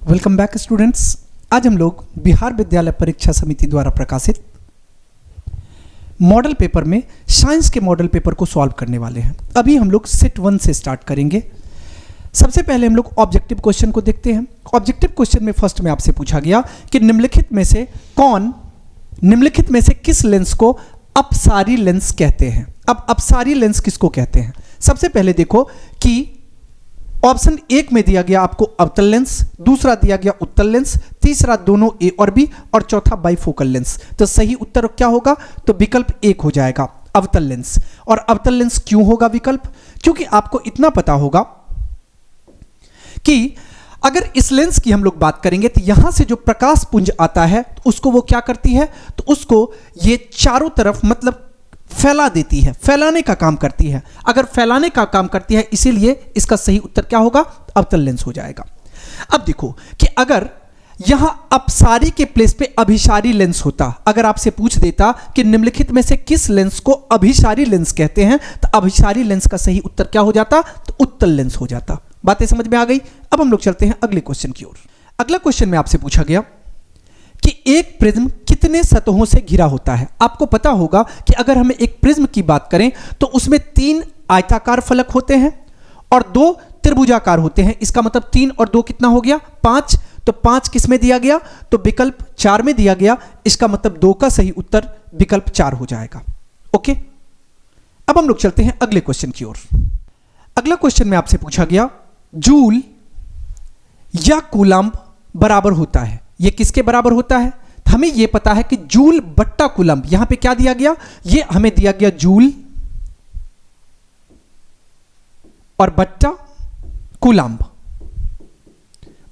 Welcome back students. आज हम लोग बिहार विद्यालय परीक्षा समिति द्वारा प्रकाशित मॉडल पेपर में साइंस के मॉडल पेपर को सॉल्व करने वाले हैं। अभी हम लोग सेट 1 से स्टार्ट करेंगे। सबसे पहले हम लोग ऑब्जेक्टिव क्वेश्चन को देखते हैं। ऑब्जेक्टिव क्वेश्चन में फर्स्ट में आपसे पूछा गया कि निम्नलिखित में से किस लेंस को अपसारी लेंस कहते हैं। अब अपसारी लेंस किसको कहते हैं? सबसे पहले देखो कि ऑप्शन 1 में दिया गया आपको अवतल लेंस, दूसरा दिया गया उत्तल लेंस, तीसरा दोनों ए और बी और चौथा बाइफोकल लेंस। तो सही उत्तर क्या होगा? तो विकल्प 1 हो जाएगा, अवतल लेंस। और अवतल लेंस क्यों होगा विकल्प? क्योंकि आपको इतना पता होगा कि अगर इस लेंस की हम लोग बात करेंगे तो यहां से जो प्रकाश पुंज आता है तो उसको वो क्या करती है, तो उसको ये चारों तरफ मतलब फैला देती है, फैलाने का काम करती है। अगर फैलाने का काम करती है इसीलिए इसका सही उत्तर क्या होगा? अवतल लेंस हो जाएगा। अब देखो कि अगर यहां अपसारी के प्लेस पे अभिसारी लेंस होता, अगर आपसे पूछ देता कि निम्नलिखित में से किस लेंस को अभिसारी लेंस कहते हैं, तो अभिसारी लेंस का सही उत्तर क्या हो जाता? तो उत्तल लेंस हो जाता। बातें समझ में आ गई? अब हम लोग चलते हैं अगले क्वेश्चन की ओर। अगला क्वेश्चन में आपसे पूछा गया कि एक प्रिज्म कितने सतहों से घिरा होता है। आपको पता होगा कि अगर हमें एक प्रिज्म की बात करें तो उसमें 3 आयताकार फलक होते हैं और 2 त्रिभुजाकार होते हैं। इसका मतलब 3 और 2 कितना हो गया? 5। तो 5 किस में दिया गया? तो विकल्प 4 में दिया गया। इसका मतलब 2 का सही उत्तर विकल्प 4 हो जाएगा। ओके, अब हम लोग चलते हैं अगले क्वेश्चन की ओर। अगला क्वेश्चन में आपसे पूछा गया जूल या कूलम्ब बराबर होता है। ये किसके बराबर होता है? हमें ये पता है कि जूल बट्टा कूलम्ब। यहां पे क्या दिया गया? ये हमें दिया गया जूल और बट्टा कूलम्ब।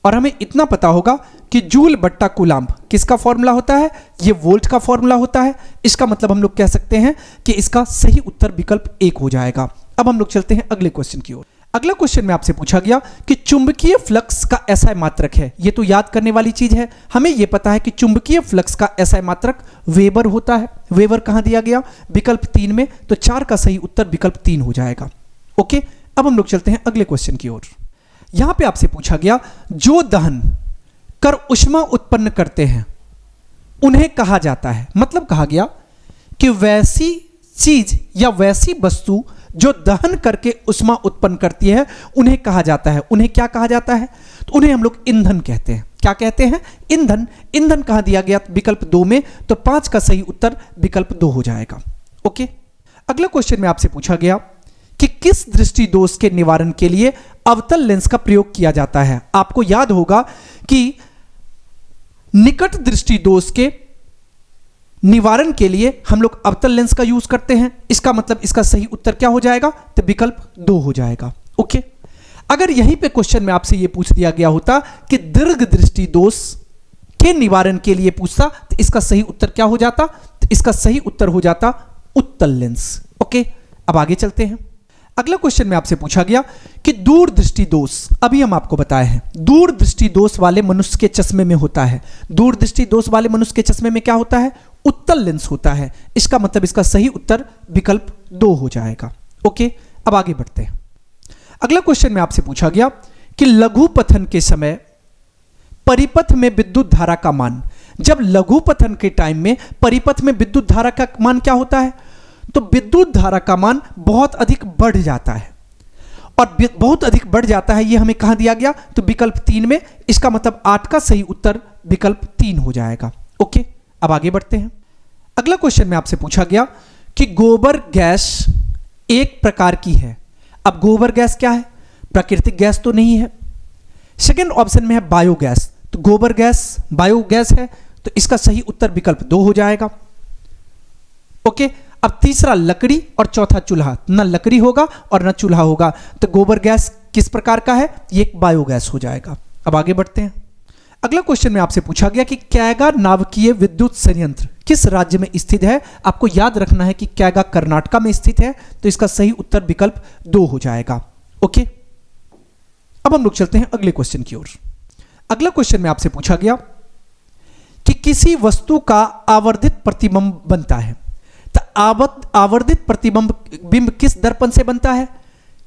और हमें इतना पता होगा कि जूल बट्टा कूलम्ब किसका फॉर्मूला होता है? ये वोल्ट का फॉर्मूला होता है। इसका मतलब हम लोग कह सकते हैं कि इसका सही उत्तर विकल्प 1 हो जाएगा। अब हम लोग चलते हैं अगले क्वेश्चन की ओर। अगला क्वेश्चन में आपसे पूछा गया कि चुंबकीय फ्लक्स का एसआई मात्रक है। ये तो याद करने वाली चीज है। हमें यह पता है कि चुंबकीय फ्लक्स का एसआई मात्रक वेबर होता है। वेबर कहां दिया गया? विकल्प 3 में। तो 4 का सही उत्तर विकल्प 3 हो जाएगा। ओके, अब हम लोग चलते हैं अगले क्वेश्चन की ओर। यहां पे आपसे पूछा गया जो दहन कर ऊष्मा उत्पन्न करते हैं उन्हें कहा जाता है। मतलब कहा गया कि वैसी चीज या वैसी वस्तु जो दहन करके ऊष्मा उत्पन्न करती है उन्हें कहा जाता है। उन्हें क्या कहा जाता है? तो उन्हें हम लोग ईंधन कहते हैं। क्या कहते हैं? ईंधन। ईंधन कहां दिया गया? विकल्प 2 में। तो 5 का सही उत्तर विकल्प 2 हो जाएगा। ओके, अगला क्वेश्चन में आपसे पूछा गया कि किस दृष्टि दोष के निवारण के लिए अवतल लेंस का प्रयोग किया जाता है। आपको याद होगा कि निकट दृष्टि दोष के निवारण के लिए हम लोग अवतल लेंस का यूज करते हैं। इसका मतलब इसका सही उत्तर क्या हो जाएगा? तो विकल्प 2 हो जाएगा। ओके, अगर यहीं पे क्वेश्चन में आपसे ये पूछ दिया गया होता कि दीर्घ दृष्टि दोष के निवारण के लिए पूछता तो इसका सही उत्तर क्या हो जाता? तो इसका सही उत्तर हो जाता उत्तल लेंस। ओके, अब आगे चलते हैं। अगला क्वेश्चन में आपसे पूछा गया कि दूर दृष्टि दोष, अभी हम आपको बताए हैं, दूर दृष्टि दोष वाले मनुष्य के चश्मे में होता है। दूर दृष्टि दोष वाले मनुष्य के चश्मे में क्या होता है? उत्तल लेंस होता है। इसका मतलब इसका सही उत्तर विकल्प 2 हो जाएगा। ओके, अब आगे बढ़ते हैं। अगला क्वेश्चन में आपसे पूछा गया कि लघु पथन के समय परिपथ में विद्युत धारा का मान। जब लघु पथन के टाइम में परिपथ में विद्युत धारा का मान क्या होता है? तो विद्युत धारा का मान बहुत अधिक बढ़ जाता है। और बहुत अधिक बढ़ जाता है ये हमें कहां दिया गया? तो विकल्प 3 में। इसका मतलब 8 का सही उत्तर विकल्प 3 हो जाएगा। ओके, अब आगे बढ़ते हैं। अगला क्वेश्चन में आपसे पूछा गया कि गोबर गैस एक प्रकार की है। अब गोबर गैस क्या है? प्राकृतिक गैस तो नहीं है। सेकंड ऑप्शन में है बायोगैस। तो गोबर गैस बायोगैस है, तो इसका सही उत्तर विकल्प 2 हो जाएगा। ओके, अब तीसरा लकड़ी और चौथा चूल्हा। न लकड़ी होगा और न चूल्हा होगा, तो गोबर गैस किस प्रकार का है? ये एक बायोगैस हो जाएगा। अब आगे बढ़ते हैं। अगला क्वेश्चन में आपसे पूछा गया कि कैगा नाभिकीय विद्युत संयंत्र किस राज्य में स्थित है। आपको याद रखना है कि कैगा कर्नाटक में स्थित है, तो इसका सही उत्तर विकल्प 2 हो जाएगा। ओके, अब हम लोग चलते हैं अगले क्वेश्चन की ओर। अगला क्वेश्चन में आपसे पूछा गया कि किसी वस्तु का आवर्धित प्रतिबिंब बनता है। तो आवर्धित प्रतिबिंब किस दर्पण से बनता है?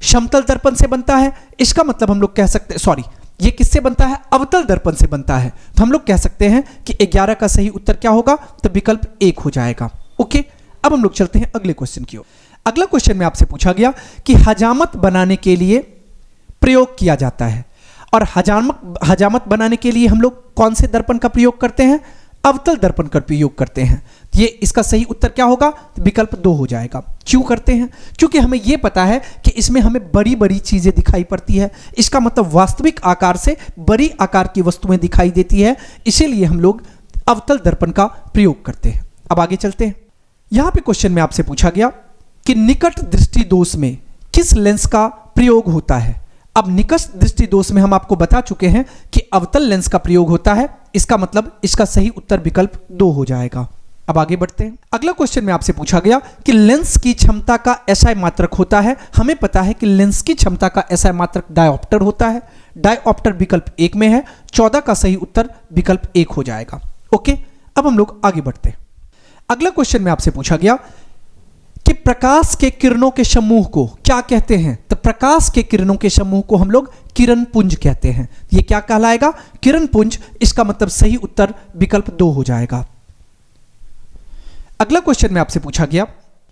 समतल दर्पण से बनता है। इसका मतलब हम लोग कह सकते हैं, सॉरी, ये किससे बनता है? अवतल दर्पण से बनता है। तो हम लोग कह सकते हैं कि 11 का सही उत्तर क्या होगा? तो विकल्प 1 हो जाएगा। ओके, अब हम लोग चलते हैं अगले क्वेश्चन की ओर। अगला क्वेश्चन में आपसे पूछा गया कि हजामत बनाने के लिए प्रयोग किया जाता है, और हजामत बनाने के लिए हम लोग कौन से दर्पण का प्रयोग करते हैं? अवतल दर्पण का प्रयोग करते हैं। ये इसका सही उत्तर क्या होगा? विकल्प 2 हो जाएगा। क्यों करते हैं? क्योंकि हमें यह पता है कि इसमें हमें बड़ी बड़ी चीजें दिखाई पड़ती है, इसका मतलब वास्तविक आकार से बड़ी आकार की वस्तुएं दिखाई देती है, इसीलिए हम लोग अवतल दर्पण का प्रयोग करते हैं। अब आगे चलते हैं। यहां पे क्वेश्चन में आपसे पूछा गया कि निकट दृष्टि दोष में किस लेंस का प्रयोग होता है? अब निकट दृष्टि दोष में हम आपको बता चुके हैं कि अवतल लेंस का प्रयोग होता है, इसका मतलब इसका सही उत्तर विकल्प 2 हो जाएगा। अब आगे बढ़ते हैं। अगला क्वेश्चन में आपसे पूछा गया कि लेंस की क्षमता का एसआई मात्रक होता है। हमें पता है कि लेंस की क्षमता का एसआई मात्रक डायोप्टर होता है। डायोप्टर विकल्प 1 में है। 14 का सही उत्तर विकल्प 1 हो जाएगा। ओके, अब हम लोग आगे बढ़ते हैं। अगला क्वेश्चन में आपसे पूछा गया कि प्रकाश के किरणों के समूह को क्या कहते हैं? तो प्रकाश के किरणों के समूह को हम लोग किरण पुंज कहते हैं। ये क्या कहलाएगा? किरण पुंज। इसका मतलब सही उत्तर विकल्प 2 हो जाएगा। अगला क्वेश्चन में आपसे पूछा गया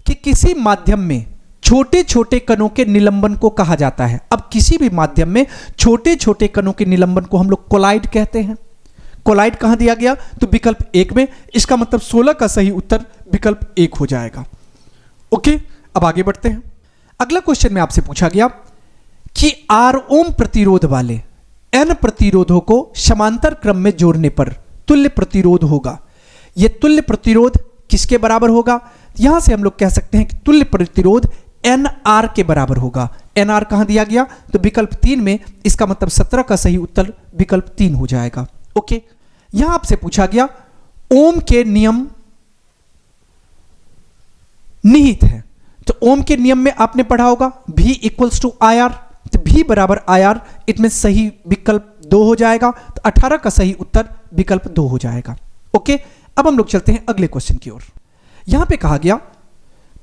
कि किसी माध्यम में छोटे छोटे कणों के निलंबन को कहा जाता है। अब किसी भी माध्यम में छोटे छोटे कणों के निलंबन को हम लोग कोलाइड कहते हैं। कोलाइड कहां दिया गया? तो विकल्प 1 में। इसका मतलब 16 का सही उत्तर विकल्प 1 हो जाएगा। ओके, अब आगे बढ़ते हैं। अगला क्वेश्चन में आपसे पूछा गया कि R ओम प्रतिरोध वाले N प्रतिरोधों को समांतर क्रम में जोड़ने पर तुल्य प्रतिरोध होगा। यह तुल्य प्रतिरोध किसके बराबर होगा? यहां से हम लोग कह सकते हैं कि तुल्य प्रतिरोध NR के बराबर होगा। NR कहां दिया गया? तो विकल्प 3 में। इसका मतलब 17 का सही उत्तर विकल्प 3 हो जाएगा। ओके, यहां आपसे पूछा गया ओम के नियम निहित है। तो ओम के नियम में आपने पढ़ा होगा V इक्वल्स टू IR। तो V बराबर IR, इसमें सही विकल्प 2 हो जाएगा। तो 18 का सही उत्तर विकल्प 2 हो जाएगा। ओके, अब हम लोग चलते हैं अगले क्वेश्चन की ओर। यहां पे कहा गया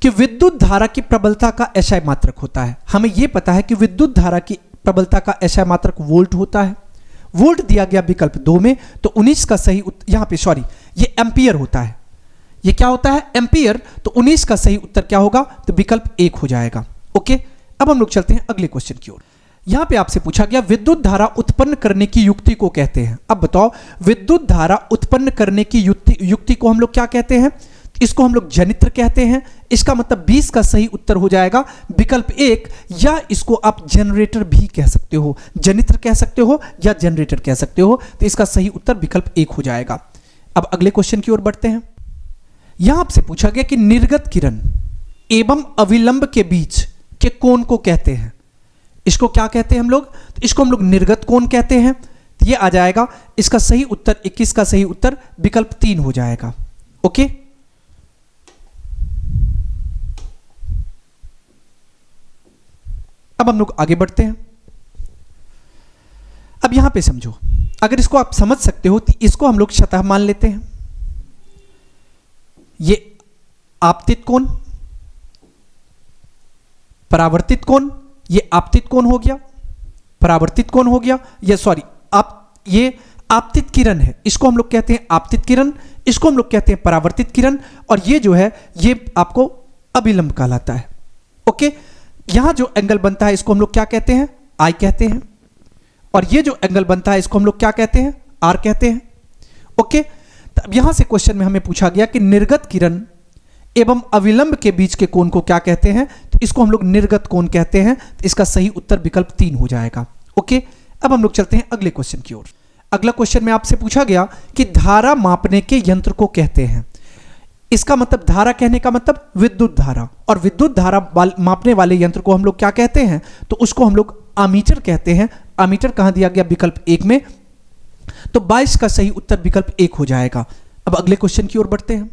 कि विद्युत धारा की प्रबलता का एसआई मात्रक होता है। हमें यह पता है कि विद्युत धारा की प्रबलता का एसआई मात्रक वोल्ट होता है। वोल्ट दिया गया विकल्प 2 में। तो 19 का सही यहां पे ये एम्पियर होता है। ये क्या होता है? एम्पियर। तो 19 का सही उत्तर क्या होगा? तो विकल्प 1 हो जाएगा। ओके, अब हम लोग चलते हैं अगले क्वेश्चन की ओर। यहां पे आपसे पूछा गया विद्युत धारा उत्पन्न करने की युक्ति को कहते हैं। अब बताओ, विद्युत धारा उत्पन्न करने की युक्ति को हम लोग क्या कहते हैं? इसको हम लोग जनित्र कहते हैं। इसका मतलब 20 का सही उत्तर हो जाएगा विकल्प 1, या इसको आप जनरेटर भी कह सकते हो। जनित्र कह सकते हो या जनरेटर कह सकते हो। तो इसका सही उत्तर विकल्प 1 हो जाएगा। अब अगले क्वेश्चन की ओर बढ़ते हैं। यहां आपसे पूछा गया कि निर्गत किरण एवं अविलंब के बीच के कोण को कहते हैं। इसको क्या कहते हैं हम लोग? तो इसको हम लोग निर्गत कोण कहते हैं। तो ये आ जाएगा इसका सही उत्तर 21 का सही उत्तर विकल्प 3 हो जाएगा। ओके, अब हम लोग आगे बढ़ते हैं। अब यहां पे समझो, अगर इसको आप समझ सकते हो तो इसको हम लोग सतह मान लेते हैं। ये आपतित कोण, परावर्तित कोण, ये आपतित कोण हो गया, परावर्तित कोण हो गया। ये आपतित किरण है, इसको हम लोग कहते हैं आपतित किरण, इसको हम लोग कहते हैं परावर्तित किरण, और ये जो है ये आपको अभिलंब कहलाता है। ओके, यहां जो एंगल बनता है इसको हम लोग क्या कहते हैं? आई कहते हैं, और ये जो एंगल बनता है इसको हम लोग क्या कहते हैं? आर कहते हैं। ओके, तो अब यहां से क्वेश्चन में हमें पूछा गया कि निर्गत किरण एवं अविलंब के बीच के कोण को क्या कहते हैं? तो इसको हम लोग निर्गत कोण कहते हैं। तो इसका सही उत्तर विकल्प 3 हो जाएगा। ओके, अब हम लोग चलते हैं अगले क्वेश्चन की ओर। अगला क्वेश्चन में आपसे पूछा गया कि धारा मापने के यंत्र को कहते हैं। इसका मतलब धारा कहने का मतलब विद्युत धारा, और विद्युत धारा मापने वाले यंत्र को हम लोग क्या कहते हैं? तो उसको हम लोग अमीटर कहते हैं। अमीटर कहां दिया गया? विकल्प 1 में। तो 22 का सही उत्तर विकल्प 1 हो जाएगा। अब अगले क्वेश्चन की ओर बढ़ते हैं।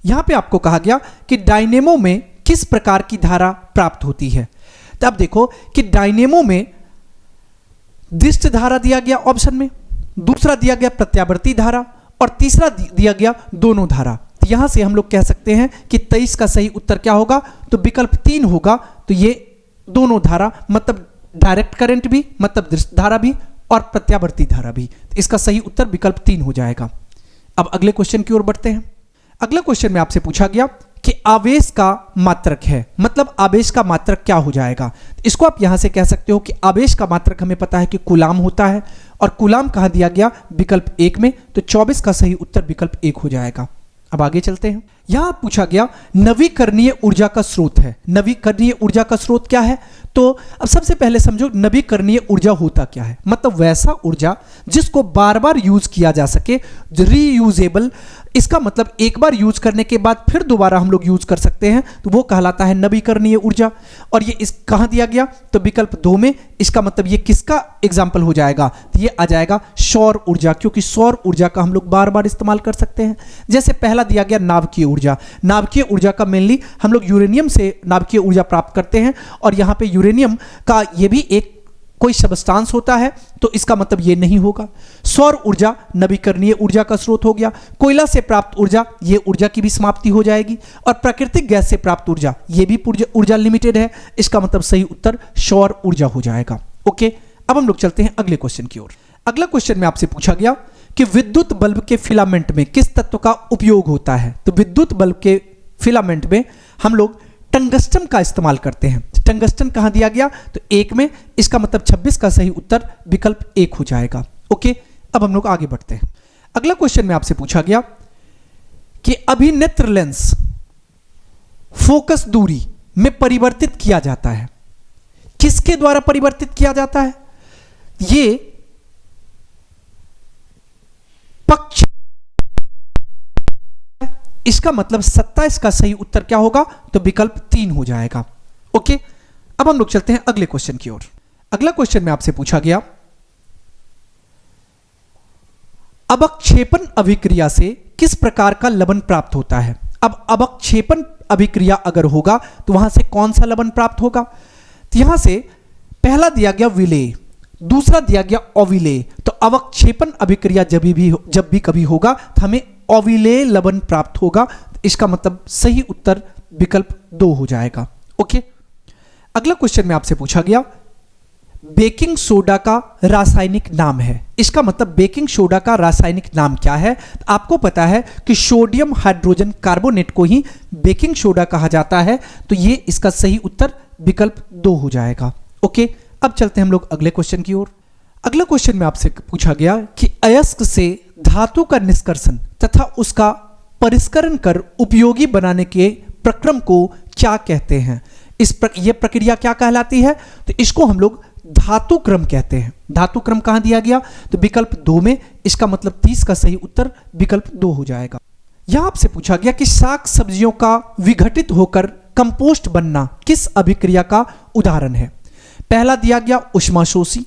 यहां पे आपको कहा गया कि डायनेमो में किस प्रकार की धारा प्राप्त होती है। तो अब देखो कि डायनेमो में दृष्ट धारा दिया गया ऑप्शन में, दूसरा दिया गया प्रत्यावर्ती धारा, और तीसरा दिया गया दोनों धारा। तो यहां से हम लोग कह सकते हैं कि 23 का सही उत्तर क्या होगा? तो विकल्प 3 होगा। तो ये दोनों धारा मतलब डायरेक्ट करंट भी, मतलब दृष्ट धारा भी, और प्रत्यावर्ती धारा भी। तो इसका सही उत्तर विकल्प 3 हो जाएगा। अब अगले क्वेश्चन की ओर बढ़ते हैं। अगला क्वेश्चन में आपसे पूछा गया कि आवेश का मात्रक है, मतलब आवेश का मात्रक क्या हो जाएगा। इसको आप यहां से कह सकते हो कि आवेश का मात्रक हमें पता है कि कूलाम होता है, और कूलाम कहां दिया गया, विकल्प 1 में। तो 24 का सही उत्तर विकल्प 1 हो जाएगा। अब आगे चलते हैं। यहां पूछा गया नवीकरणीय ऊर्जा का स्रोत है। नवीकरणीय ऊर्जा का स्रोत क्या है, तो अब सबसे पहले समझो नवीकरणीय ऊर्जा होता क्या है। मतलब वैसा ऊर्जा जिसको बार बार यूज किया जा सके, रीयूजेबल। इसका मतलब एक बार यूज करने के बाद फिर दोबारा हम लोग यूज कर सकते हैं, तो वो कहलाता है नवीकरणीय ऊर्जा। और ये इस कहां दिया गया, तो विकल्प 2 में। इसका मतलब ये किसका एग्जाम्पल हो जाएगा, तो ये आ जाएगा सौर ऊर्जा, क्योंकि सौर ऊर्जा का हम लोग बार बार इस्तेमाल कर सकते हैं। जैसे पहला दिया गया नाभिकीय ऊर्जा। नाभिकीय ऊर्जा का मेनली हम लोग यूरेनियम से नाभिकीय ऊर्जा प्राप्त करते हैं, और यहां पे यूरेनियम का ये भी एक कोई सबस्टांस होता है, तो इसका मतलब ये नहीं होगा। सौर ऊर्जा नवीकरणीय ऊर्जा का स्रोत हो गया। कोयला से प्राप्त ऊर्जा, ये ऊर्जा की भी समाप्ति हो जाएगी। और प्राकृतिक गैस से प्राप्त ऊर्जा, ये भी ऊर्जा लिमिटेड है। इसका मतलब सही उत्तर सौर ऊर्जा हो जाएगा। ओके, अब हम लोग चलते हैं अगले क्वेश्चन की ओर। अगला क्वेश्चन में आपसे पूछा गया कि विद्युत बल्ब के फिलामेंट में किस तत्व का उपयोग होता है। तो विद्युत बल्ब के फिलामेंट में हम लोग टंगस्टन का इस्तेमाल करते हैं। टंगस्टन कहां दिया गया, तो 1 में। इसका मतलब 26 का सही उत्तर विकल्प 1 हो जाएगा। ओके, अब हम लोग आगे बढ़ते हैं। अगला क्वेश्चन में आपसे पूछा गया कि अभिनेत्र लेंस फोकस दूरी में परिवर्तित किया जाता है, किसके द्वारा परिवर्तित किया जाता है। ये पक्ष, इसका मतलब 27 का सही उत्तर क्या होगा, तो विकल्प 3 हो जाएगा। ओके, अब हम लोग चलते हैं अगले क्वेश्चन की ओर। अगला क्वेश्चन में आपसे पूछा गया अवक्षेपण अभिक्रिया से किस प्रकार का लवण प्राप्त होता है। अब अवक्षेपण अभिक्रिया अगर होगा तो वहां से कौन सा लवण प्राप्त होगा। तो यहां से पहला दिया गया विलेय, दूसरा दिया गया अविलेय। तो अवक्षेपण अभिक्रिया जब भी कभी होगा तो हमें अविलेय लवण प्राप्त होगा। इसका मतलब सही उत्तर विकल्प 2 हो जाएगा। ओके, अगला क्वेश्चन में आपसे पूछा गया बेकिंग सोडा का रासायनिक नाम है। इसका मतलब बेकिंग सोडा का रासायनिक नाम क्या है। आपको पता है कि सोडियम हाइड्रोजन कार्बोनेट को ही बेकिंग सोडा कहा जाता है। तो ये इसका सही उत्तर विकल्प 2 हो जाएगा। ओके, अब चलते हैं हम लोग अगले क्वेश्चन की ओर। अगला क्वेश्चन में आपसे पूछा गया कि अयस्क से धातु का निष्कर्षण तथा उसका परिष्करण कर उपयोगी बनाने के प्रक्रम को क्या कहते हैं। यह प्रक्रिया क्या कहलाती है, तो इसको हम लोग धातु क्रम कहते हैं। धातु क्रम कहां दिया गया, तो विकल्प 2 में। इसका मतलब 30 का सही उत्तर विकल्प 2 हो जाएगा। यहां आपसे पूछा गया कि शाक सब्जियों का विघटित होकर कंपोस्ट बनना किस अभिक्रिया का उदाहरण है। पहला दिया गया ऊष्माशोषी,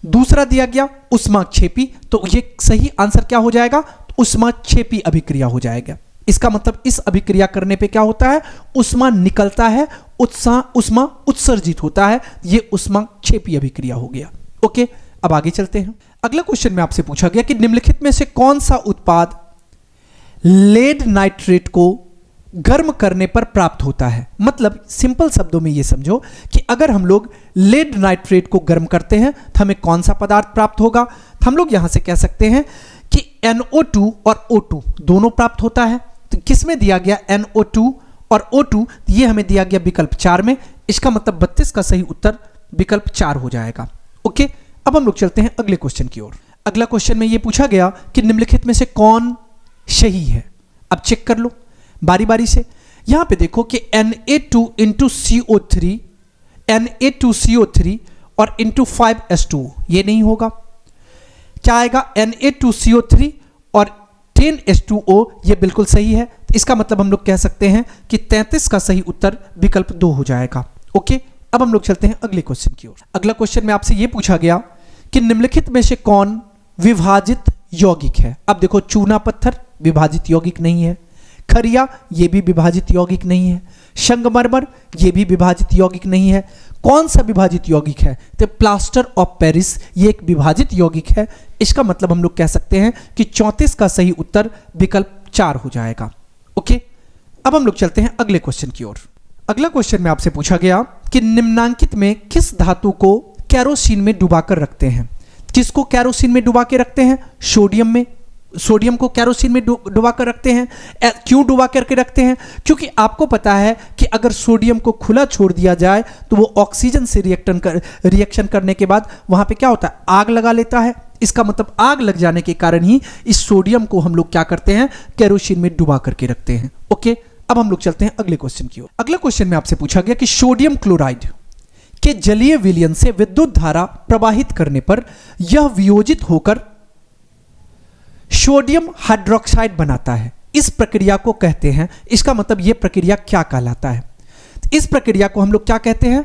दूसरा दिया गया ऊष्माक्षेपी। तो ये सही आंसर क्या हो जाएगा, ऊष्माक्षेपी अभिक्रिया हो जाएगा। इसका मतलब इस अभिक्रिया करने पे क्या होता है, ऊष्मा निकलता है, ऊष्मा उत्सर्जित होता है। ये ऊष्माक्षेपी अभिक्रिया हो गया। ओके, अब आगे चलते हैं। अगला क्वेश्चन में आपसे पूछा गया कि निम्नलिखित में से कौन सा उत्पाद लेड नाइट्रेट को गर्म करने पर प्राप्त होता है। मतलब सिंपल शब्दों में ये समझो कि अगर हम लोग लेड नाइट्रेट को गर्म करते हैं तो हमें कौन सा पदार्थ प्राप्त होगा। तो हम लोग यहां से कह सकते हैं कि NO2 और O2 दोनों प्राप्त होता है। तो किसमें दिया गया, NO2 और O2, ये हमें दिया गया विकल्प 4 में। इसका मतलब 32 का सही उत्तर विकल्प 4 हो जाएगा। ओके, अब हम लोग चलते हैं अगले क्वेश्चन की ओर। अगला क्वेश्चन में ये पूछा गया कि निम्नलिखित में से कौन सही है। अब चेक कर लो बारी बारी से। यहां पे देखो कि Na2 इंटू CO3, Na2CO3 और इंटू 5H2, ये नहीं होगा। क्या आएगा, Na2CO3 और 10H2O, ये बिल्कुल सही है। इसका मतलब हम लोग कह सकते हैं कि 33 का सही उत्तर विकल्प 2 हो जाएगा। ओके, अब हम लोग चलते हैं अगले क्वेश्चन की ओर। अगला क्वेश्चन में आपसे यह पूछा गया कि निम्नलिखित में से कौन विभाजित यौगिक है। अब देखो, चूना पत्थर विभाजित यौगिक नहीं है, खरिया ये भी विभाजित यौगिक नहीं है, संगमरमर ये भी विभाजित यौगिक नहीं है। कौन सा विभाजित यौगिक है, तो प्लास्टर ऑफ पेरिस ये एक विभाजित यौगिक है। इसका मतलब हम लोग कह सकते हैं कि 34 का सही उत्तर विकल्प 4 हो जाएगा। ओके, अब हम लोग चलते हैं अगले क्वेश्चन की ओर। अगला क्वेश्चन में आपसे पूछा गया कि निम्नांकित में किस धातु को कैरोसिन में डुबाकर रखते हैं। किसको कैरोसिन में डुबा के रखते हैं? सोडियम को कैरोसिन में डुबा कर रखते हैं। क्यों डुबा करके रखते हैं? क्योंकि आपको पता है कि अगर सोडियम को खुला छोड़ दिया जाए तो वो ऑक्सीजन से रिएक्शन करने के बाद वहां पे क्या होता है? आग लगा लेता है। इसका मतलब आग लग जाने के कारण ही इस सोडियम को हम लोग क्या करते हैं? कैरोसिन में डुबा करके रखते हैं। ओके, अब हम लोग चलते हैं अगले क्वेश्चन की ओर। अगले क्वेश्चन में आपसे पूछा गया कि सोडियम क्लोराइड के जलीय विलयन से विद्युत धारा प्रवाहित करने पर यह वियोजित होकर सोडियम हाइड्रोक्साइड बनाता है। इस प्रक्रिया को कहते हैं, इसका मतलब यह प्रक्रिया क्या कहलाता है? इस प्रक्रिया को हम लोग क्या कहते हैं?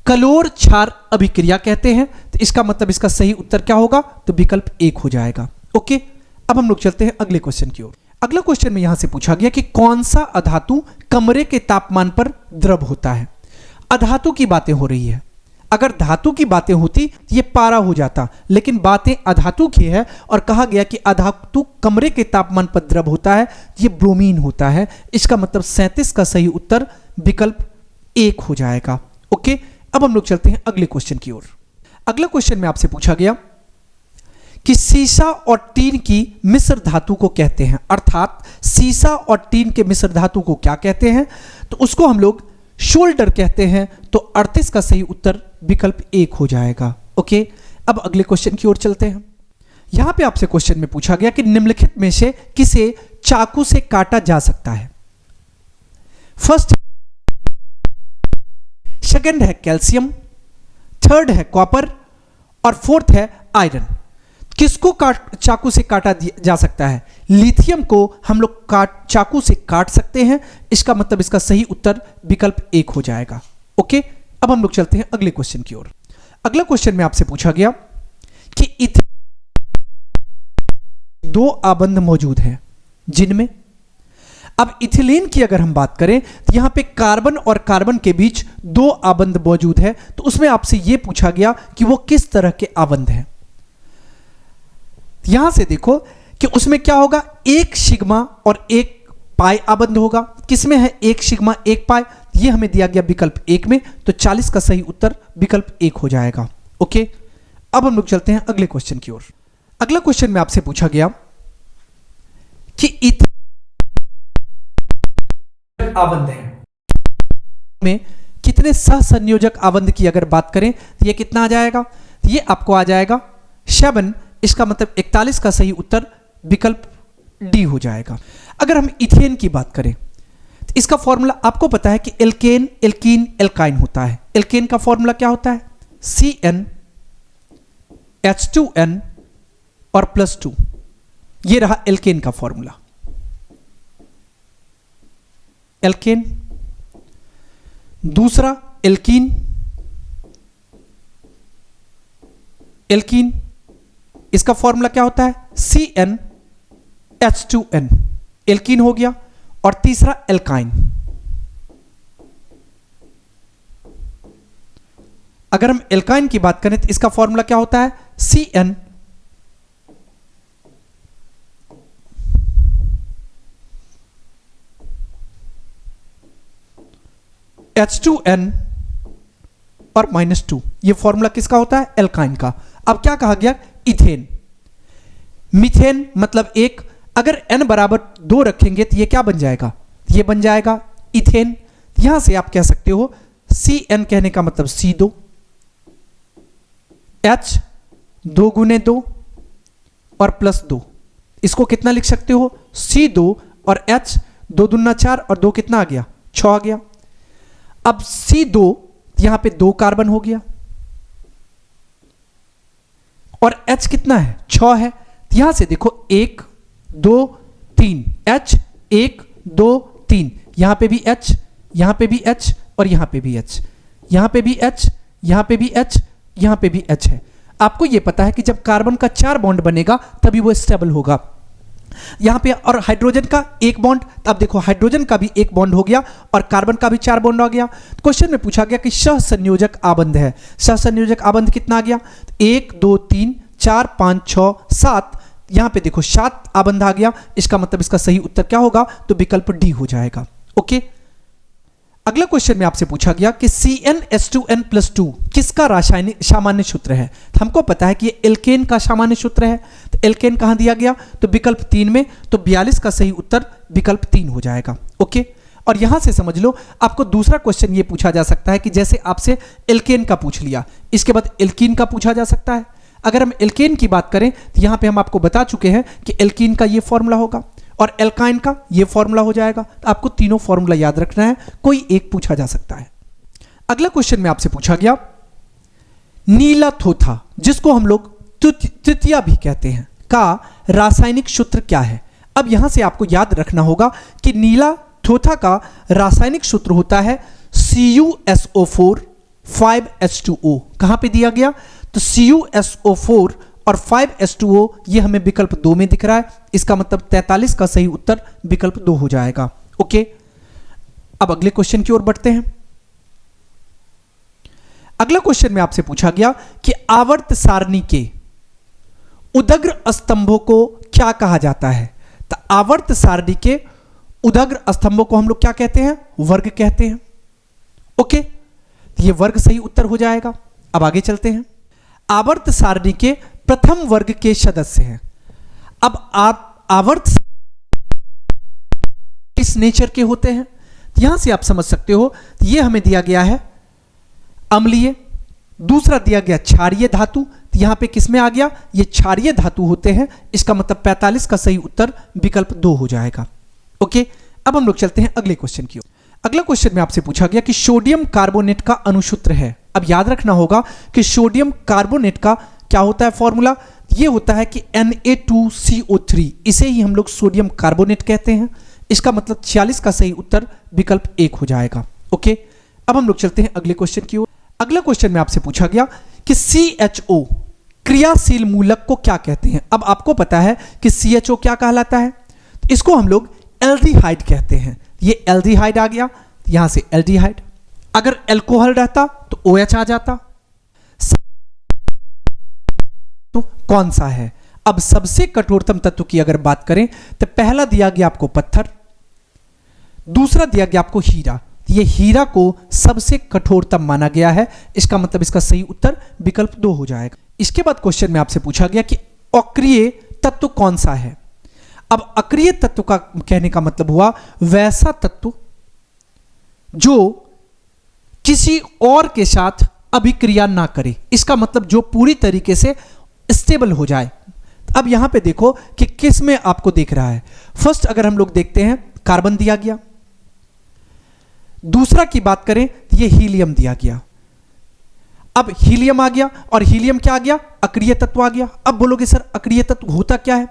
कलोर क्षार अभिक्रिया कहते हैं। तो इसका मतलब इसका सही उत्तर क्या होगा? तो विकल्प 1 हो जाएगा। ओके, अब हम लोग चलते हैं अगले क्वेश्चन की ओर। अगला क्वेश्चन में यहां से पूछा गया कि कौन सा अधातु कमरे के तापमान पर द्रव होता है? अधातु की बातें हो रही है। अगर धातु की बातें होती तो ये पारा हो जाता, लेकिन बातें अधातु की है और कहा गया कि अधातु कमरे के तापमान पर द्रव होता है, ये ब्रोमीन होता है। इसका मतलब 37 का सही उत्तर विकल्प 1 हो जाएगा। ओके, अब हम लोग चलते हैं अगले क्वेश्चन की ओर। अगला क्वेश्चन में आपसे पूछा गया कि सीसा और टीन की मिश्र धातु को कहते हैं, अर्थात सीसा और टीन के मिश्र धातु को क्या कहते हैं? तो उसको हम लोग शोल्डर कहते हैं। तो 38 का सही उत्तर विकल्प 1 हो जाएगा। ओके, अब अगले क्वेश्चन की ओर चलते हैं। यहां पे आपसे क्वेश्चन में पूछा गया कि निम्नलिखित में से किसे चाकू से काटा जा सकता है? फर्स्ट, सेकंड है कैल्शियम, थर्ड है कॉपर और फोर्थ है आयरन। किसको चाकू से काटा जा सकता है? लिथियम को हम लोग चाकू से काट सकते हैं। इसका मतलब इसका सही उत्तर विकल्प 1 हो जाएगा। ओके, अब हम लोग चलते हैं अगले क्वेश्चन की ओर। अगला क्वेश्चन में आपसे पूछा गया कि दो आबंध मौजूद हैं जिनमें, अब इथिलीन की अगर हम बात करें तो यहां पे कार्बन और कार्बन के बीच 2 आबंध मौजूद है। तो उसमें आपसे यह पूछा गया कि वो किस तरह के आबंध हैं। यहां से देखो कि उसमें क्या होगा? 1 सिग्मा और 1 पाई आबंध होगा। किसमें है 1 सिग्मा 1 पाई? ये हमें दिया गया विकल्प 1 में। तो 40 का सही उत्तर विकल्प 1 हो जाएगा। ओके, अब हम लोग चलते हैं अगले क्वेश्चन की ओर। अगला क्वेश्चन में आपसे पूछा गया कि आबंध है में कितने सहसंयोजक आबंध की अगर बात करें तो ये कितना आ जाएगा? ये आपको आ जाएगा 7। इसका मतलब 41 का सही उत्तर विकल्प डी हो जाएगा। अगर हम इथेन की बात करें तो इसका फॉर्मूला आपको पता है कि एल्केन, एल्कीन, एल्काइन होता है। एल्केन का फॉर्मूला क्या होता है? CN H2N और +2। ये रहा एल्केन का फॉर्मूला। एल्केन, दूसरा एल्कीन, एल्कीन इसका फॉर्मूला क्या होता है? CN H2N, एल्कीन हो गया। और तीसरा एल्काइन। अगर हम एल्काइन की बात करें तो इसका फॉर्मूला क्या होता है? CN H2N और -2। ये फॉर्मूला किसका होता है? एल्काइन का। अब क्या कहा गया? इथेन, मीथेन मतलब 1। अगर n बराबर 2 रखेंगे तो ये क्या बन जाएगा? ये बन जाएगा इथेन। यहां से आप कह सकते हो CN कहने का मतलब C2, H 2 × 2 और +2। इसको कितना लिख सकते हो? C2 और H 2 दूना 4 और 2 कितना आ गया? 6 आ गया। अब C2 यहां पे 2 कार्बन हो गया और H कितना है? 6 है। यहां से देखो 1 2 3 H 1 2 3, यहां पे भी H, यहां पे भी H और यहां पे भी H, यहां पे भी H, यहां पे भी H, यहां पे भी H है। आपको यह पता है कि जब कार्बन का 4 बॉन्ड बनेगा तभी वो स्टेबल होगा। यहां पे और हाइड्रोजन का 1 बॉन्ड, अब देखो हाइड्रोजन का भी 1 बॉन्ड हो गया और कार्बन का भी 4 बॉन्ड आ गया। क्वेश्चन में पूछा गया कि सहसंयोजक आबंध है। सहसंयोजक आबंध कितना आ गया? 1 2 3 4 5 6 7। यहां पे देखो 7 आबंध आ गया। इसका मतलब इसका सही उत्तर क्या होगा? तो विकल्प डी हो जाएगा। ओके, अगला क्वेश्चन में आपसे पूछा गया कि CnH2n+2 किसका रासायनिक सामान्य सूत्र है। तो हमको पता है कि ये एल्केन का सामान्य सूत्र है। तो एल्केन कहां दिया गया, तो विकल्प 3 में। तो 42 का सही उत्तर विकल्प 3 हो जाएगा। ओके, और यहां से समझ लो आपको दूसरा क्वेश्चन ये पूछा जा सकता है कि जैसे आपसे एल्केन का पूछ लिया, इसके बाद एल्कीन का पूछा जा सकता है। अगर हम एल्केन की बात करें तो यहां पे हम आपको बता चुके हैं कि एल्कीन का ये फॉर्मूला होगा और एल्काइन का ये फॉर्मूला हो जाएगा। तो आपको तीनों फॉर्मूला याद रखना है, कोई एक पूछा जा सकता है। अगला क्वेश्चन में आपसे पूछा गया नीला थोथा, जिसको हम लोग तृतीया भी कहते हैं, का रासायनिक सूत्र क्या है। अब यहां से आपको याद रखना होगा कि नीला थोथा का रासायनिक सूत्र होता है CuSO4 5H2O। कहां पे दिया गया, तो CuSO4 और 5H2O ये हमें विकल्प 2 में दिख रहा है। इसका मतलब 43 का सही उत्तर विकल्प 2 हो जाएगा। ओके, अब अगले क्वेश्चन की ओर बढ़ते हैं। अगला क्वेश्चन में आपसे पूछा गया कि आवर्त सारणी के उदग्र स्तंभों को क्या कहा जाता है। तो आवर्त सारणी के उदग्र स्तंभों को हम लोग क्या कहते हैं, वर्ग कहते हैं। ओके, तो ये वर्ग सही उत्तर हो जाएगा। अब आगे चलते हैं। आवर्त सारणी के प्रथम वर्ग के सदस्य हैं। अब आप आवर्त किस नेचर के होते हैं, यहां से आप समझ सकते हो। ये हमें दिया गया है अम्लीय, दूसरा दिया गया क्षारीय धातु। तो यहां पे किस में आ गया, ये क्षारीय धातु होते हैं। इसका मतलब 45 का सही उत्तर विकल्प 2 हो जाएगा। ओके, अब हम लोग चलते हैं अगले क्वेश्चन की ओर। अगला क्वेश्चन में आपसे पूछा गया कि सोडियम कार्बोनेट का अनुसूत्र है। अब याद रखना होगा कि सोडियम कार्बोनेट का क्या होता है फॉर्मूला, ये होता है कि Na2CO3, इसे ही हम लोग सोडियम कार्बोनेट कहते हैं। इसका मतलब 46 का सही उत्तर विकल्प 1 हो जाएगा। ओके, अब हम लोग चलते हैं अगले क्वेश्चन की ओर। अगला क्वेश्चन में आपसे पूछा गया कि CHO क्रियाशील मूलक को क्या कहते हैं। अब आपको पता है कि CHO क्या कहलाता है, इसको हम लोग एल्डिहाइड कहते हैं। ये एल्डिहाइड आ गया, यहां से एल्डिहाइड। अगर एल्कोहल रहता तो OH आ जाता। तो कौन सा है, अब सबसे कठोरतम तत्व की अगर बात करें तो पहला दिया गया आपको पत्थर, दूसरा दिया गया आपको हीरा। ये हीरा को सबसे कठोरतम माना गया है। इसका मतलब इसका सही उत्तर विकल्प 2 हो जाएगा। इसके बाद क्वेश्चन में आपसे पूछा गया कि अक्रिय तत्व कौन सा है। अब अक्रिय तत्व का कहने का मतलब हुआ वैसा तत्व जो किसी और के साथ अभिक्रिया ना करे। इसका मतलब जो पूरी तरीके से स्टेबल हो जाए। अब यहां पे देखो कि किस में आपको देख रहा है। फर्स्ट अगर हम लोग देखते हैं कार्बन दिया गया, दूसरा की बात करें तो ये हीलियम दिया गया। अब हीलियम आ गया और हीलियम क्या आ गया, अक्रिय तत्व आ गया। अब बोलोगे सर अक्रिय तत्व होता क्या है।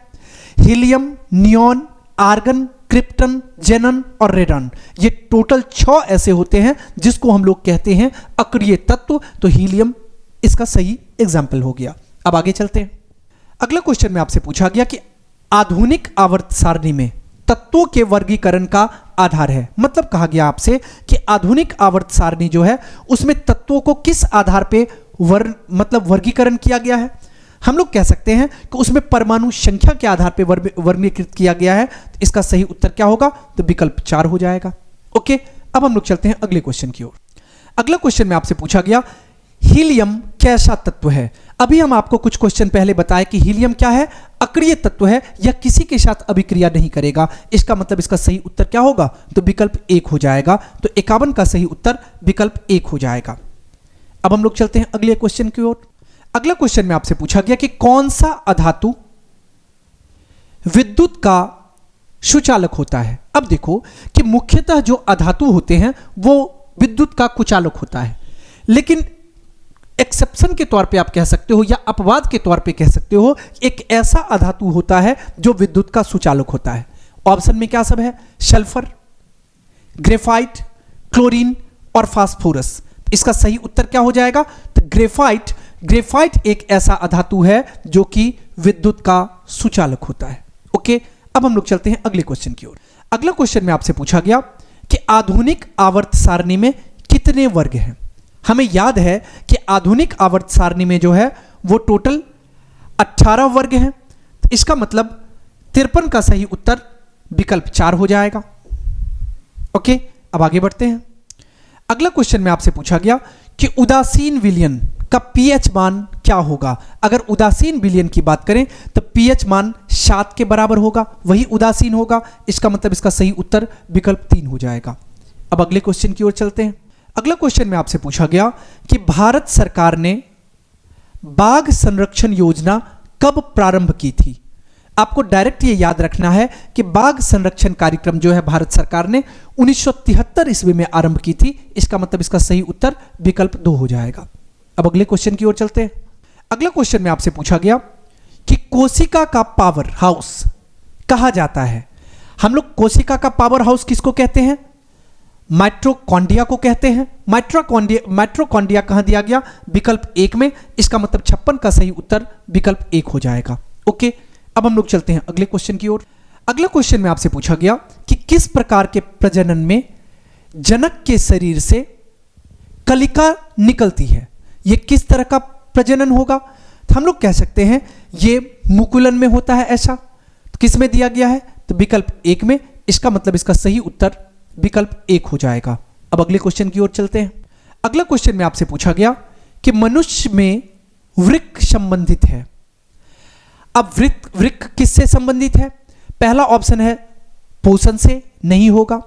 हीलियम, नियॉन, आर्गन, क्रिप्टन, जेनन और रेडन, ये टोटल 6 ऐसे होते हैं जिसको हम लोग कहते हैं अक्रिय तत्व। तो हीलियम इसका सही एग्जाम्पल हो गया। अब आगे चलते हैं। अगला क्वेश्चन में आपसे पूछा गया कि आधुनिक आवर्त सारणी में तत्वों के वर्गीकरण का आधार है। मतलब कहा गया आपसे कि आधुनिक आवर्त सारणी जो है उसमें तत्वों को किस आधार पे वर्गीकरण किया गया है। हम लोग कह सकते हैं कि उसमें परमाणु संख्या के आधार पे वर्गीकृत किया गया है। तो इसका सही उत्तर क्या होगा, तो विकल्प 4 हो जाएगा। ओके, अब हम लोग चलते हैं अगले क्वेश्चन की ओर। अगला क्वेश्चन में आपसे पूछा गया हीलियम कैसा तत्व है। अभी हम आपको कुछ क्वेश्चन पहले बताए कि हीलियम क्या है, अक्रिय तत्व है या किसी के साथ अभिक्रिया नहीं करेगा। इसका मतलब इसका सही उत्तर क्या होगा, तो विकल्प 1 हो जाएगा। तो 51 का सही उत्तर विकल्प 1 हो जाएगा। अब हम लोग चलते हैं अगले क्वेश्चन की ओर। अगला क्वेश्चन में आपसे पूछा गया कि कौन सा अधातु विद्युत का सुचालक होता है। अब देखो कि मुख्यतः जो अधातु होते हैं वो विद्युत का कुचालक होता है, लेकिन एक्सेप्शन के तौर पे आप कह सकते हो या अपवाद के तौर पे कह सकते हो एक ऐसा अधातु होता है जो विद्युत का सुचालक होता है। ऑप्शन में क्या सब है, सल्फर, ग्रेफाइट, क्लोरीन और फास्फोरस। इसका सही उत्तर क्या हो जाएगा, तो ग्रेफाइट। ग्रेफाइट एक ऐसा अधातु है जो कि विद्युत का सुचालक होता है। ओके, अब हम लोग चलते हैं अगले क्वेश्चन की ओर। अगला क्वेश्चन में आपसे पूछा गया कि आधुनिक आवर्त सारणी में कितने वर्ग हैं। हमें याद है कि आधुनिक आवर्त सारणी में जो है वो टोटल 18 वर्ग हैं। तो इसका मतलब 53 का सही उत्तर विकल्प 4 हो जाएगा। ओके, अब आगे बढ़ते हैं। अगला क्वेश्चन में आपसे पूछा गया कि उदासीन विलयन का पीएच मान क्या होगा। अगर उदासीन विलयन की बात करें तो पीएच मान 7 के बराबर होगा, वही उदासीन होगा। इसका मतलब इसका सही उत्तर विकल्प 3 हो जाएगा। अब अगले क्वेश्चन की ओर चलते हैं। अगला क्वेश्चन में आपसे पूछा गया कि भारत सरकार ने बाघ संरक्षण योजना कब प्रारंभ की थी। आपको डायरेक्ट ये याद रखना है कि बाघ संरक्षण कार्यक्रम जो है भारत सरकार ने 1973 ईस्वी में आरंभ की थी। इसका मतलब इसका सही उत्तर विकल्प 2 हो जाएगा। अब अगले क्वेश्चन की ओर चलते हैं। अगला क्वेश्चन में आपसे पूछा गया कि कोशिका का पावर हाउस कहा जाता है। हम लोग कोशिका का पावर हाउस किसको कहते हैं? माइटोकॉन्ड्रिया को कहते हैं। माइटोकॉन्ड्रिया कहां दिया गया? विकल्प 1 में। इसका मतलब 56 का सही उत्तर विकल्प 1 हो जाएगा। ओके, अब हम लोग चलते हैं अगले क्वेश्चन की ओर। अगला क्वेश्चन में आपसे पूछा गया कि किस प्रकार के प्रजनन में जनक के शरीर से कलिका निकलती है। यह किस तरह का प्रजनन होगा? तो हम लोग कह सकते हैं यह मुकुलन में होता है। ऐसा तो किस में दिया गया है? तो विकल्प 1 में। इसका मतलब इसका सही उत्तर विकल्प 1 हो जाएगा। अब अगले क्वेश्चन की ओर चलते हैं। अगला क्वेश्चन में आपसे पूछा गया कि मनुष्य में वृक्क संबंधित है। अब वृक्क किससे संबंधित है? पहला ऑप्शन है पोषण से, नहीं होगा।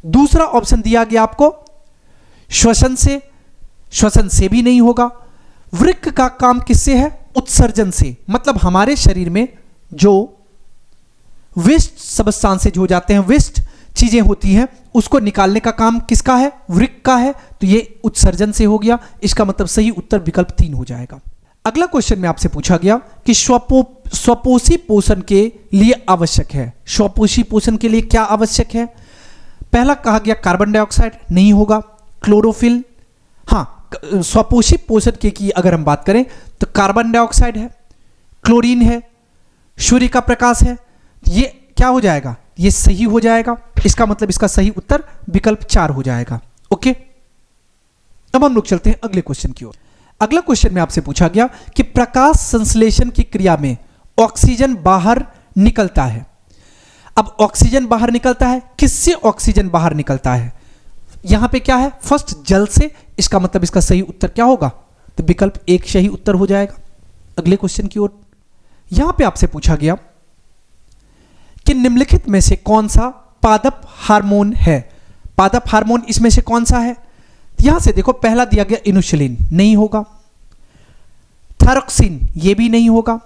दूसरा ऑप्शन दिया गया आपको श्वसन से, श्वसन से भी नहीं होगा। वृक्क का काम किससे है? उत्सर्जन से। मतलब हमारे शरीर में जो वेस्ट सब्सटेंसेज हो जाते हैं, वेस्ट चीजें होती हैं, उसको निकालने का काम किसका है? वृक्क का है। तो ये उत्सर्जन से हो गया। इसका मतलब सही उत्तर विकल्प 3 हो जाएगा। अगला क्वेश्चन में आपसे पूछा गया कि स्वपोषी पोषण के लिए आवश्यक है। स्वपोषी पोषण के लिए क्या आवश्यक है? पहला कहा गया कार्बन डाइऑक्साइड, नहीं होगा। क्लोरोफिल, हाँ, स्वपोषी पोषण के की अगर हम बात करें तो कार्बन डाइऑक्साइड है, क्लोरीन है, सूर्य का प्रकाश है। ये क्या हो जाएगा? ये सही हो जाएगा। इसका मतलब इसका सही उत्तर विकल्प 4 हो जाएगा। ओके, अब हम लोग चलते हैं अगले क्वेश्चन की ओर। अगला क्वेश्चन में आपसे पूछा गया कि प्रकाश संश्लेषण की क्रिया में ऑक्सीजन बाहर निकलता है। अब ऑक्सीजन बाहर निकलता है, किससे ऑक्सीजन बाहर निकलता है? यहां पे क्या है? फर्स्ट जल से। इसका मतलब इसका सही उत्तर क्या होगा? तो विकल्प 1 सही उत्तर हो जाएगा। अगले क्वेश्चन की ओर। यहां पे आपसे पूछा गया कि निम्नलिखित में से कौन सा पादप हार्मोन है। पादप हार्मोन इसमें से कौन सा है? यहां से देखो, पहला दिया गया इनुशिलिन, नहीं होगा। थायरोक्सिन, ये भी नहीं होगा।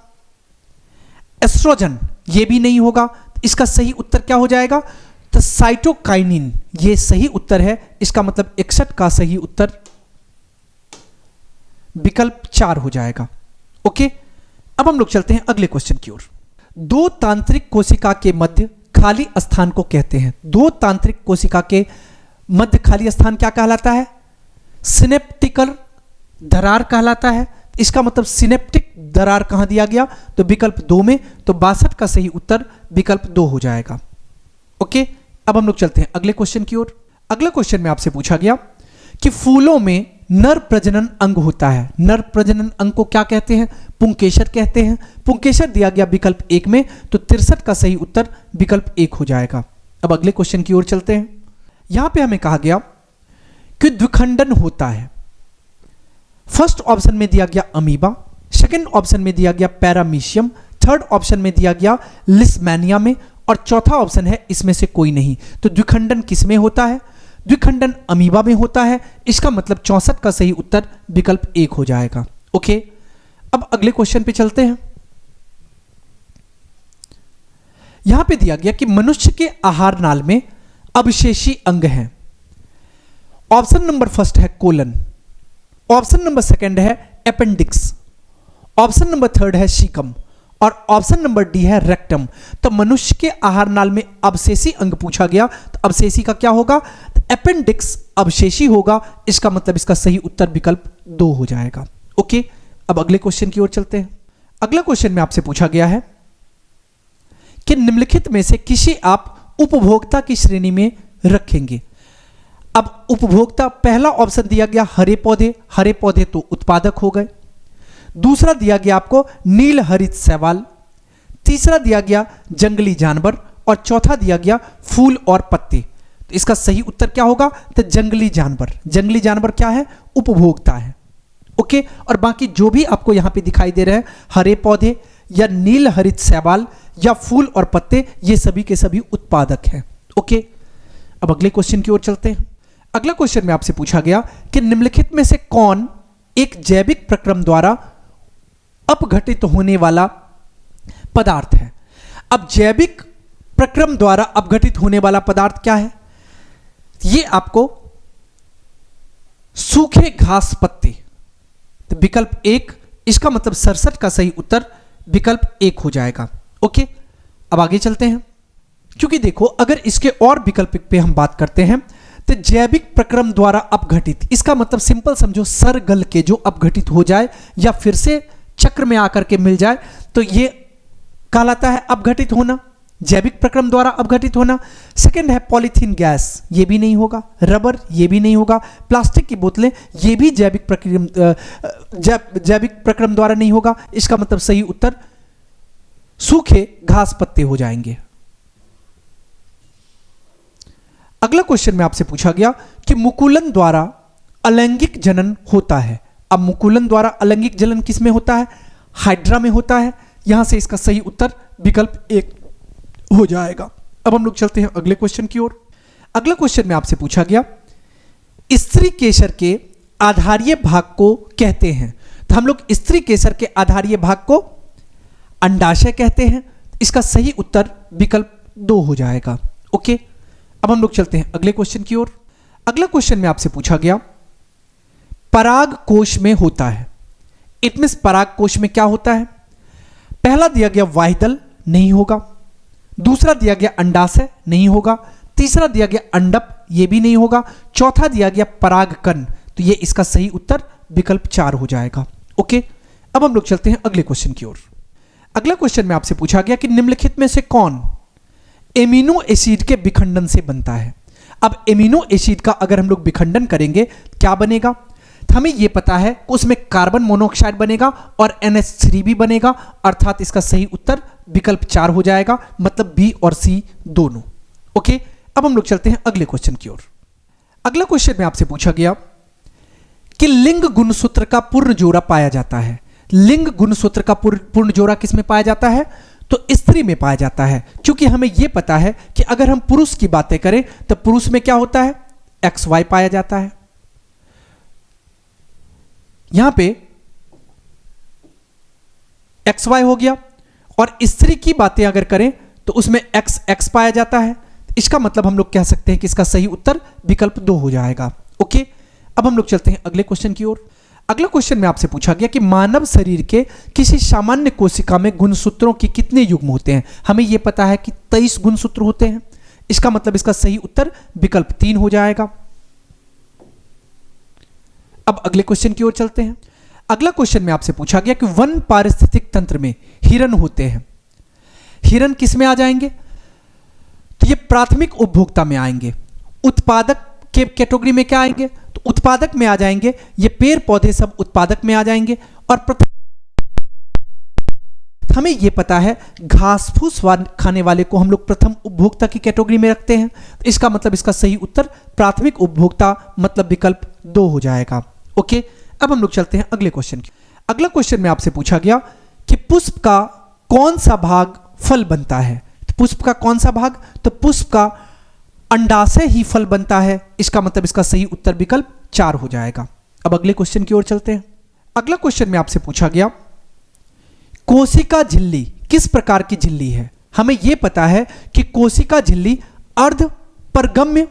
एस्ट्रोजन, ये भी नहीं होगा। इसका सही उत्तर क्या हो जाएगा? तो साइटोकाइनिन, ये सही उत्तर है। इसका मतलब 61 का सही उत्तर विकल्प 4 हो जाएगा। ओके, अब हम लोग चलते हैं अगले क्वेश्चन की ओर। दो तांत्रिक कोशिका के मध्य खाली स्थान को कहते हैं। दो तांत्रिक कोशिका के मध्य खाली स्थान क्या कहलाता है? सिनेप्टिकल दरार कहलाता है। इसका मतलब सिनेप्टिक दरार कहां दिया गया? तो विकल्प 2 में। तो 62 का सही उत्तर विकल्प 2 हो जाएगा। ओके, अब हम लोग चलते हैं अगले क्वेश्चन की ओर। अगले क्वेश्चन में आपसे पूछा गया कि फूलों में नर प्रजनन अंग होता है। नर प्रजनन अंग को क्या कहते हैं? पुंकेसर कहते हैं। पुंकेसर दिया गया विकल्प 1 में। तो 63 का सही उत्तर विकल्प 1 हो जाएगा। अब अगले क्वेश्चन की ओर चलते हैं। यहां पे हमें कहा गया कि द्विखंडन होता है। फर्स्ट ऑप्शन में दिया गया अमीबा, सेकंड ऑप्शन में दिया गया पैरामीशियम, थर्ड ऑप्शन में दिया गया लिस्मेनिया में, और चौथा ऑप्शन है इसमें से कोई नहीं। तो द्विखंडन किस में होता है? द्विखंडन अमीबा में होता है। इसका मतलब 64 का सही उत्तर विकल्प 1 हो जाएगा। ओके, अब अगले क्वेश्चन पे चलते हैं। यहां पे दिया गया कि मनुष्य के आहार नाल में अवशेषी अंग हैं। ऑप्शन नंबर फर्स्ट है कोलन, ऑप्शन नंबर सेकंड है अपेंडिक्स, ऑप्शन नंबर थर्ड है सीकम, और ऑप्शन नंबर डी है रेक्टम। तो मनुष्य के आहार नाल में अवशेषी अंग पूछा गया, तो अवशेषी का क्या होगा? तो अपेंडिक्स अवशेषी होगा। इसका मतलब इसका सही उत्तर विकल्प 2 हो जाएगा। ओके, अब अगले क्वेश्चन की ओर चलते हैं। अगला क्वेश्चन में आपसे पूछा गया है कि निम्नलिखित में से किसे आप उपभोक्ता की श्रेणी में रखेंगे। अब उपभोक्ता, पहला ऑप्शन दिया गया हरे पौधे, हरे पौधे तो उत्पादक हो गए। दूसरा दिया गया आपको नील हरित शैवाल, तीसरा दिया गया जंगली जानवर, और चौथा दिया गया फूल और पत्ते। तो इसका सही उत्तर क्या होगा? तो जंगली जानवर। जंगली जानवर क्या है? उपभोक्ता है। ओके, और बाकी जो भी आपको यहां पे दिखाई दे रहे हैं, हरे पौधे या नील हरित शैवाल या फूल और पत्ते, ये सभी के सभी उत्पादक हैं। ओके, अब अगले क्वेश्चन की ओर चलते हैं। अगला क्वेश्चन में आपसे पूछा गया कि निम्नलिखित में से कौन एक जैविक प्रक्रम द्वारा अपघटित होने वाला पदार्थ है? अब जैविक प्रक्रम द्वारा अपघटित होने वाला पदार्थ क्या है? ये आपको सूखे घास पत्ते, तो विकल्प एक, इसका मतलब 67 का सही उत्तर विकल्प एक हो जाएगा। ओके, अब आगे चलते हैं। क्योंकि देखो, अगर इसके और विकल्प पे हम बात करते हैं तो जैविक प्रक्रम द्वारा अपघटित, इसका मतलब सिंपल समझो, सर गल के जो अपघटित हो जाए या फिर से चक्र में आकर के मिल जाए, तो ये कहलाता है अपघटित होना, जैविक प्रक्रम द्वारा अपघटित होना। सेकंड है पॉलीथीन गैस, ये भी नहीं होगा। रबर, ये भी नहीं होगा। प्लास्टिक की बोतलें, ये भी जैविक प्रक्रम द्वारा नहीं होगा। इसका मतलब सही उत्तर सूखे घास पत्ते हो जाएंगे। अगला क्वेश्चन में आपसे पूछा गया कि मुकुलन द्वारा अलैंगिक जनन होता है। अब मुकुलन द्वारा अलैंगिक जनन किस में होता है? हाइड्रा में होता है। यहां से इसका सही उत्तर विकल्प एक हो जाएगा। अब हम लोग चलते हैं अगले क्वेश्चन की ओर। अगला क्वेश्चन में आपसे पूछा गया स्त्री केसर के आधारीय भाग को कहते हैं। तो हम लोग स्त्री केसर के आधारीय भाग को अंडाशय कहते हैं। इसका सही उत्तर विकल्प 2 हो जाएगा। ओके, अब हम लोग चलते हैं अगले क्वेश्चन की ओर। अगला क्वेश्चन में आपसे पूछा गया पराग कोश में होता है। इट मींस पराग कोश में क्या होता है? पहला दिया गया वाहिदल, नहीं होगा। दूसरा दिया गया अंडाशय, नहीं होगा। तीसरा दिया गया अंडप, ये भी नहीं होगा। चौथा दिया गया परागकण, तो ये इसका सही उत्तर विकल्प 4 हो जाएगा। ओके, अब हम लोग चलते हैं अगले क्वेश्चन की ओर। अगला क्वेश्चन में आपसे पूछा गया कि निम्नलिखित में से कौन एमिनो एसिड के विखंडन से बनता है? अब एमिनो एसिड का अगर हम लोग विखंडन करेंगे क्या बनेगा? तो हमें यह पता है उसमें कार्बन मोनोऑक्साइड बनेगा और NH3 भी बनेगा, अर्थात इसका सही उत्तर विकल्प 4 हो जाएगा, मतलब बी और सी दोनों। ओके, अब हम लोग चलते हैं अगले क्वेश्चन की ओर। अगला क्वेश्चन में आपसे पूछा गया कि लिंग गुणसूत्र का पूर्ण जोड़ा पाया जाता है। लिंग गुणसूत्र का पूर्ण जोड़ा किस में पाया जाता है? तो स्त्री में पाया जाता है। क्योंकि हमें यह पता है कि अगर हम पुरुष की बातें करें तो पुरुष में क्या होता है? XY पाया जाता है। यहां पे XY हो गया, और स्त्री की बातें अगर करें तो उसमें XX पाया जाता है। इसका मतलब हम लोग कह सकते हैं कि इसका सही उत्तर विकल्प 2 हो जाएगा। ओके, अब हम लोग चलते हैं अगले क्वेश्चन की ओर। अगला क्वेश्चन में आपसे पूछा गया कि मानव शरीर के किसी सामान्य कोशिका में गुणसूत्रों के कितने युग्म होते हैं? हमें यह पता है कि 23 गुणसूत्र होते हैं। इसका मतलब इसका सही उत्तर विकल्प 3 हो जाएगा। अब अगले क्वेश्चन की ओर चलते हैं। अगला क्वेश्चन में आपसे पूछा गया कि वन पारिस्थितिक तंत्र में हिरण होते हैं। हिरण किस में आ जाएंगे? तो ये प्राथमिक उपभोक्ता में आएंगे। उत्पादक के कैटेगरी में क्या आएंगे? तो उत्पादक में आ जाएंगे। ये पेड़ पौधे सब उत्पादक में आ जाएंगे। और हमें यह पता है घास फूस खाने वाले को हम लोग प्रथम उपभोक्ता की कैटेगरी में रखते हैं। तो इसका मतलब इसका सही उत्तर प्राथमिक उपभोक्ता, मतलब विकल्प 2 हो जाएगा। ओके, अब हम लोग चलते हैं अगले क्वेश्चन की। अगला क्वेश्चन में आपसे पूछा गया कि पुष्प का कौन सा भाग फल बनता है? तो पुष्प का कौन सा भाग? तो पुष्प का अंडाशय ही फल बनता है। इसका मतलब इसका सही उत्तर विकल्प 4 हो जाएगा। अब अगले क्वेश्चन की ओर चलते हैं। अगला क्वेश्चन में आपसे पूछा गया कोशिका झिल्ली किस प्रकार की झिल्ली है? हमें यह पता है कि कोशिका झिल्ली अर्ध परगम्य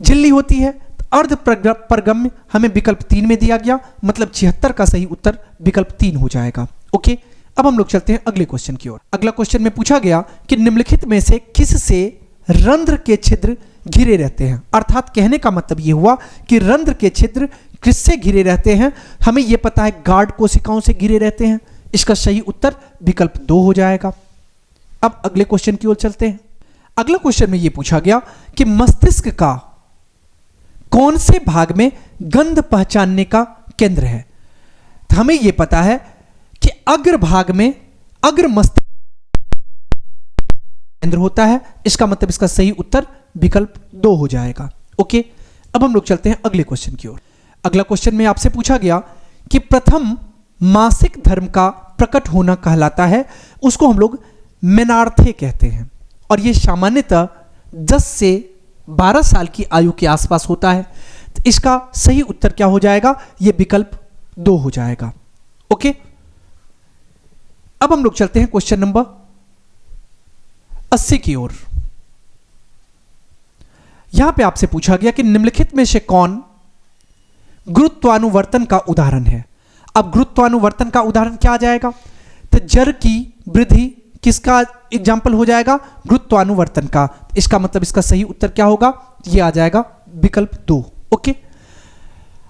झिल्ली होती है। अर्ध परगम्य हमें विकल्प 3 में दिया गया, मतलब 76 का सही उत्तर विकल्प 3 हो जाएगा। ओके, अब हम लोग चलते हैं अगले क्वेश्चन की ओर। अगला क्वेश्चन में पूछा गया कि निम्नलिखित में से किस से रंध्र के छिद्र घिरे रहते हैं? अर्थात कहने का मतलब यह हुआ कि रंध्र के छिद्र किससे घिरे रहते हैं? हमें यह पता है गार्ड कोशिकाओं से घिरे रहते हैं। इसका सही उत्तर विकल्प 2 हो जाएगा। अब अगले क्वेश्चन की ओर चलते हैं। अगला क्वेश्चन में यह पूछा गया कि मस्तिष्क का कौन से भाग में गंध पहचानने का केंद्र है? तो हमें यह पता है कि अग्र भाग में अग्र मस्तिष्क केंद्र होता है। इसका मतलब इसका सही उत्तर विकल्प 2 हो जाएगा। ओके, अब हम लोग चलते हैं अगले क्वेश्चन की ओर। अगला क्वेश्चन में आपसे पूछा गया कि प्रथम मासिक धर्म का प्रकट होना कहलाता है, उसको हम लोग मेनार्थे कहते हैं, और ये सामान्यतः 10 से 12 साल की आयु के आसपास होता है। तो इसका सही उत्तर क्या हो जाएगा? ये विकल्प 2 हो जाएगा। ओके, अब हम लोग चलते हैं क्वेश्चन नंबर 80 की ओर। यहां पे आपसे पूछा गया कि निम्नलिखित में से कौन गुरुत्वानुवर्तन का उदाहरण है। अब गुरुत्वानुवर्तन का उदाहरण क्या आ जाएगा? तो जड़ की वृद्धि किसका एग्जाम्पल हो जाएगा? गुरुत्वानुवर्तन का। इसका मतलब इसका सही उत्तर क्या होगा? ये आ जाएगा विकल्प 2। ओके,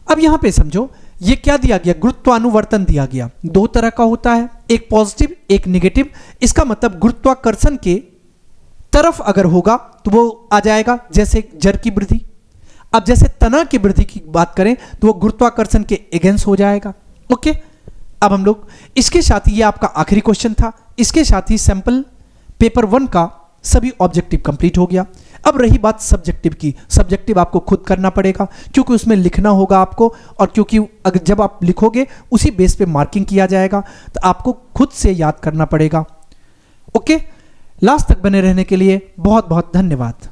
अब यहां पे समझो ये क्या दिया गया? गुरुत्वानुवर्तन दिया गया, 2 तरह का होता है, एक पॉजिटिव एक नेगेटिव। इसका मतलब गुरुत्वाकर्षण के तरफ अगर होगा तो वो आ जाएगा जैसे जड़ की वृद्धि। अब जैसे तना की वृद्धि की बात करें तो वो गुरुत्वाकर्षण के अगेंस्ट हो जाएगा। ओके, अब हम लोग इसके साथ ही, ये आपका आखिरी क्वेश्चन था, इसके साथ ही सैंपल पेपर 1 का सभी ऑब्जेक्टिव कंप्लीट हो गया। अब रही बात सब्जेक्टिव की। सब्जेक्टिव आपको खुद करना पड़ेगा क्योंकि उसमें लिखना होगा आपको, और क्योंकि अगर जब आप लिखोगे उसी बेस पे मार्किंग किया जाएगा, तो आपको खुद से याद करना पड़ेगा। ओके, लास्ट तक बने रहने के लिए बहुत बहुत धन्यवाद।